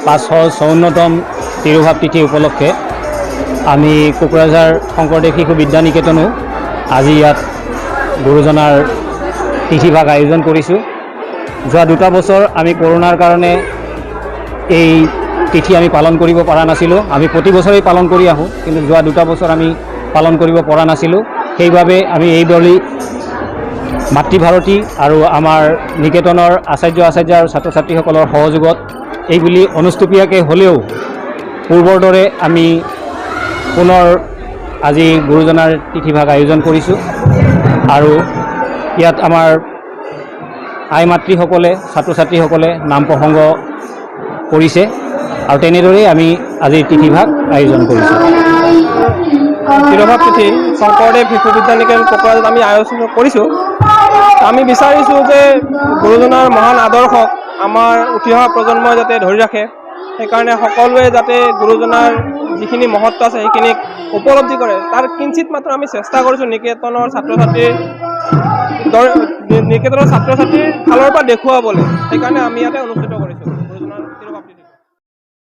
554তম তিৰুভাৱ তিথি উপলক্ষে আমি কোকৰাঝাৰ শংকৰদেৱ শিশু বিদ্যা নিকেতনো আজি ইয়াত গুৰুজনাৰ তিথিভাগ আয়োজন কৰিছোঁ। যোৱা 2টা বছৰ আমি কৰোনাৰ কাৰণে এই তিথি আমি পালন কৰিব পৰা নাছিলোঁ। আমি প্ৰতি বছৰেই পালন কৰি আহোঁ, কিন্তু যোৱা 2টা বছৰ আমি পালন কৰিব পৰা নাছিলোঁ। সেইবাবে আমি এইবুলি মাতৃভাৰতী আৰু আমাৰ নিকেতনৰ আচাৰ্য আৰু ছাত্ৰ ছাত্ৰীসকলৰ সহযোগত এইবুলি অনুষ্টুপীয়াকৈ হ'লেও পূৰ্বৰ দৰে আমি পুনৰ আজি গুৰুজনাৰ তিথিভাগ আয়োজন কৰিছোঁ। আৰু ইয়াত আমাৰ আই মাতৃসকলে ছাত্ৰ ছাত্ৰীসকলে নাম প্ৰসংগ কৰিছে আৰু তেনেদৰেই আমি আজিৰ তিথিভাগ আয়োজন কৰিছোঁ। তিৰুভাৱ তিথি শংকৰদেৱ শিশু বিদ্যা নিকেতন কোকৰাঝাৰত আমি আয়োজন কৰিছোঁ। আমি বিচাৰিছোঁ যে গুৰুজনাৰ মহান আদৰ্শক আমাৰ উঠি অহা প্ৰজন্মই যাতে ধৰি ৰাখে, সেইকাৰণে সকলোৱে যাতে গুৰুজনাৰ যিখিনি মহত্ব আছে সেইখিনিক উপলব্ধি কৰে, তাৰ কিঞ্চিত মাত্ৰ আমি চেষ্টা কৰিছোঁ নিকেতনৰ ছাত্ৰ ছাত্ৰীৰ ফালৰ পৰা দেখুৱাবলৈ। সেইকাৰণে আমি ইয়াতে অনুষ্ঠিত কৰিছোঁ।